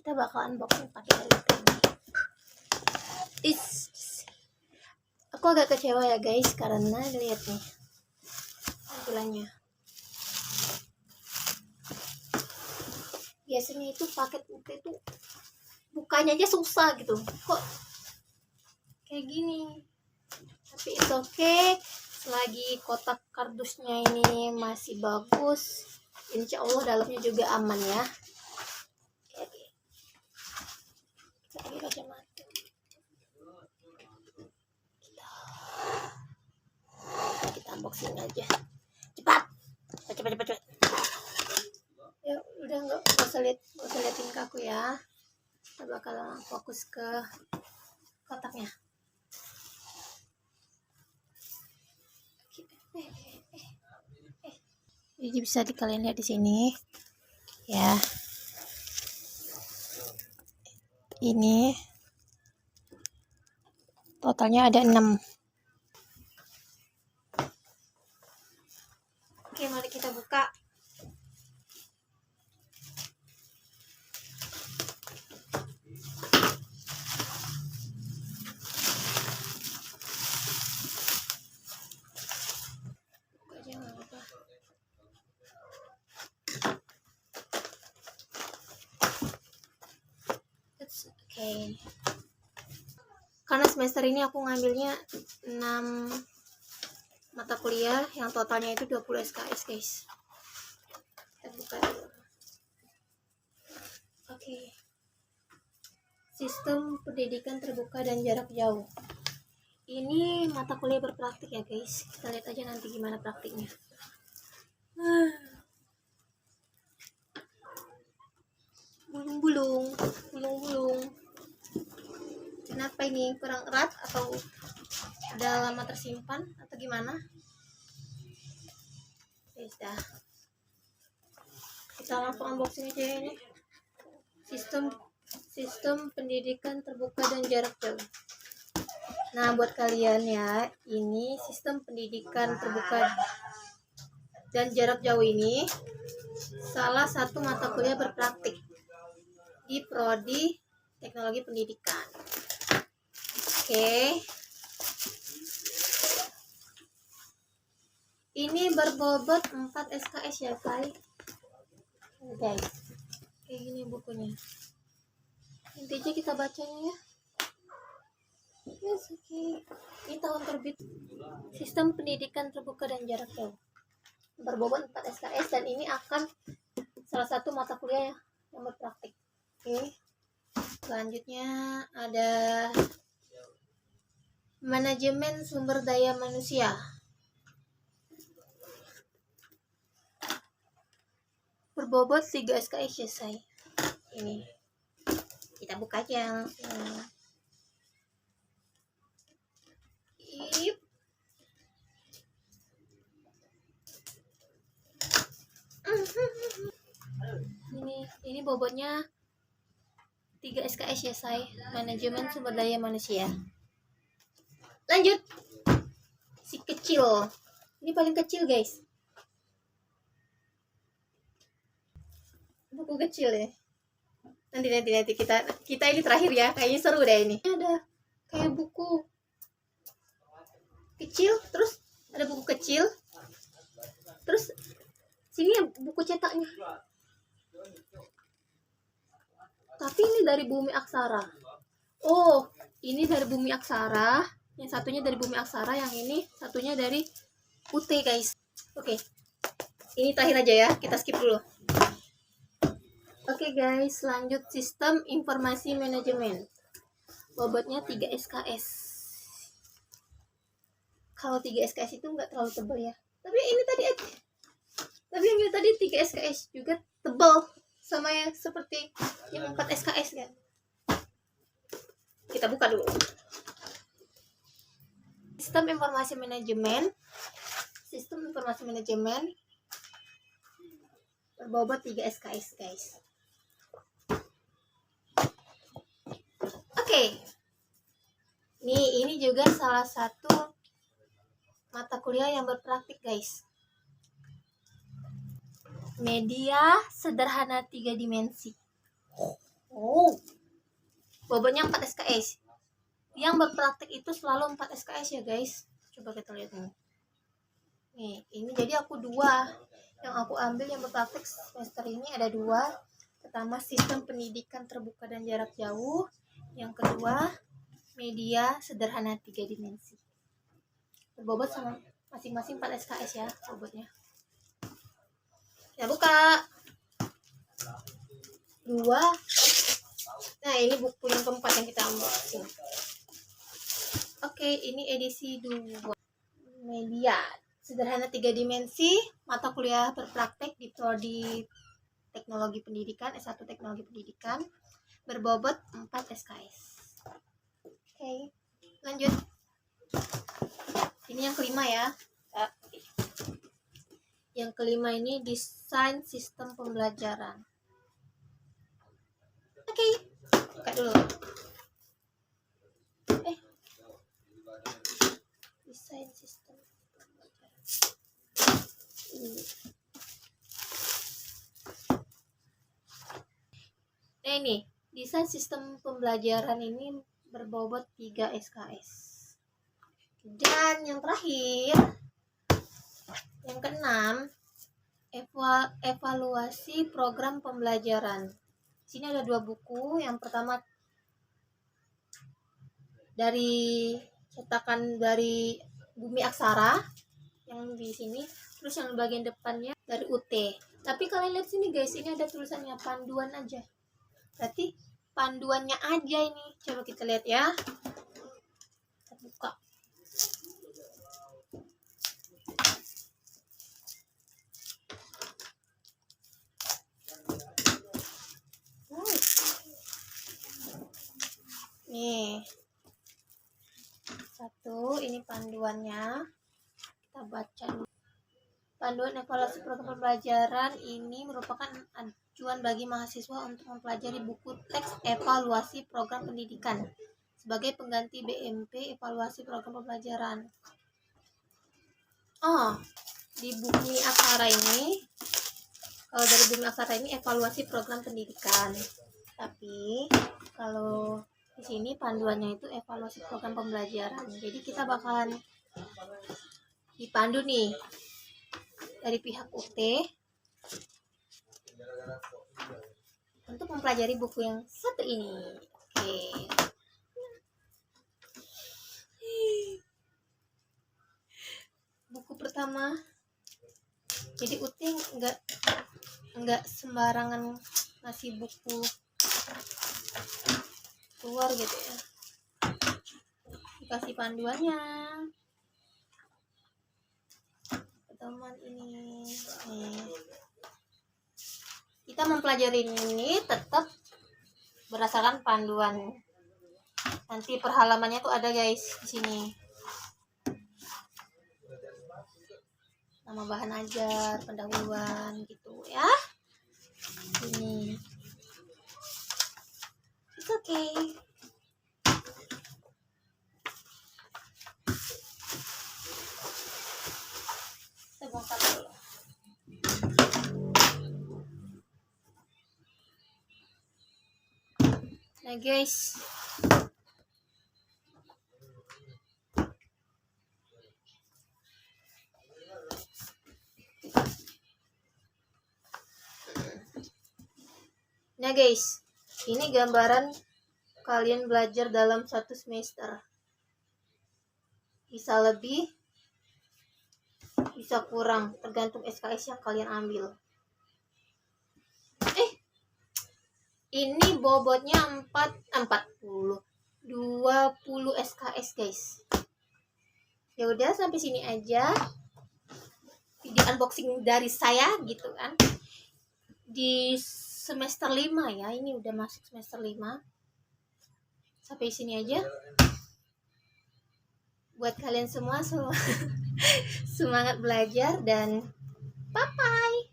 kita bakal unboxing pakai helmet ini. Aku agak kecewa ya guys, karena lihat nih tampilannya. Biasanya itu paket itu bukanya aja susah gitu, kok kayak gini. Tapi itu oke, selagi kotak kardusnya ini masih bagus, insya Allah dalamnya juga aman ya. Oke. Kita pakai kacamata. Kita unboxing aja. Cepat. Ya udah, nggak usah liatin ke aku ya. Kita bakal fokus ke kotaknya. Jadi bisa kalian lihat di sini ya. Ini totalnya ada 6. Oke, mari kita buka. Oke. Karena semester ini aku ngambilnya 6 mata kuliah yang totalnya itu 20 SKS guys. Kita buka dulu. Oke. Sistem pendidikan terbuka dan jarak jauh. Ini mata kuliah berpraktik ya guys. Kita lihat aja nanti gimana praktiknya. Bulung-bulung. Kenapa ini kurang erat atau udah lama tersimpan atau gimana? Sudah. Kita langsung unboxing aja ini. Sistem pendidikan terbuka dan jarak jauh. Nah, buat kalian ya, ini sistem pendidikan terbuka dan jarak jauh ini salah satu mata kuliah berpraktik di Prodi Teknologi Pendidikan. Oke. Ini berbobot 4 SKS ya guys. Guys, kayak gini bukunya. Nanti aja kita bacanya ya. Yes, oke. Ini tahun terbit Sistem Pendidikan Terbuka dan Jarak Jauh. Berbobot 4 SKS dan ini akan salah satu mata kuliah yang berpraktik. Oke. Selanjutnya ada Manajemen Sumber Daya Manusia. Berbobot 3 SKS ya say. Ini kita buka aja langsung. Ini bobotnya 3 SKS ya say. Manajemen Sumber Daya Manusia. Lanjut. Si kecil. Ini paling kecil guys. Buku kecil ya. Nanti kita ini terakhir ya. Kayaknya seru deh ini. Ada kayak buku kecil, terus ada buku kecil. Terus sini buku cetaknya. Tapi ini dari Bumi Aksara. Oh, ini dari Bumi Aksara. Yang satunya dari Bumi Aksara, yang ini satunya dari UT guys. Oke. Ini terakhir aja ya, kita skip dulu. Oke guys, lanjut Sistem Informasi Manajemen. Bobotnya 3 SKS. Kalau 3 SKS itu nggak terlalu tebal ya. Tapi yang ini tadi 3 SKS juga tebal sama yang seperti yang 4 SKS kan. Kita buka dulu. Sistem Informasi Manajemen berbobot 3 SKS guys. Oke. Ini juga salah satu mata kuliah yang berpraktik guys. Media Sederhana 3 Dimensi. Oh, bobotnya 4 SKS. Yang berpraktek itu selalu 4 SKS ya guys. Coba kita lihat nih. Ini jadi aku 2 yang aku ambil yang berpraktek semester ini ada 2. Pertama, sistem pendidikan terbuka dan jarak jauh. Yang kedua, media sederhana 3 dimensi. Berbobot sama masing-masing 4 SKS ya bobotnya. Ya buka 2. Nah, ini buku yang keempat yang kita ambil. Oke, ini edisi 2. Media sederhana 3 dimensi, mata kuliah berpraktek di prodi teknologi pendidikan, S1 teknologi pendidikan, berbobot 4 SKS. Oke, lanjut. Ini yang kelima ya. Yang kelima ini desain sistem pembelajaran. Oke, buka dulu. Desain sistem pembelajaran. Nah ini, desain sistem pembelajaran ini berbobot 3 SKS. Dan yang terakhir, yang keenam, evaluasi program pembelajaran. Sini ada 2 buku. Yang pertama dari cetakan dari Bumi Aksara yang di sini, terus yang bagian depannya dari UT. Tapi kalian lihat sini guys, ini ada tulisannya panduan aja. Berarti panduannya aja ini. Coba kita lihat ya. Kita buka. Nih. 1, ini panduannya. Kita baca dulu. Panduan evaluasi program pembelajaran ini merupakan acuan bagi mahasiswa untuk mempelajari buku teks evaluasi program pendidikan sebagai pengganti BMP evaluasi program pembelajaran. Di Bumi Aksara ini, kalau dari Bumi Aksara ini evaluasi program pendidikan. Tapi kalau di sini panduannya itu evaluasi program pembelajaran. Jadi kita bakalan dipandu nih dari pihak UT untuk mempelajari buku yang satu ini. Oke. Buku pertama. Jadi UT nggak sembarangan ngasih buku keluar gitu ya. Dikasih panduannya. Teman ini kita mempelajari ini tetap berdasarkan panduan. Nanti per halamannya tuh ada guys di sini. Nama bahan ajar, pendahuluan gitu ya. Ini. It's okay. Bongkar dulu. Nah guys, ini gambaran kalian belajar dalam 1 semester. Bisa lebih, bisa kurang, tergantung SKS yang kalian ambil. Ini bobotnya 20 SKS guys. Ya udah, sampai sini aja video unboxing dari saya gitu kan. Di semester 5 ya, ini udah masuk semester 5. Sampai sini aja. Buat kalian semua semangat belajar dan bye-bye.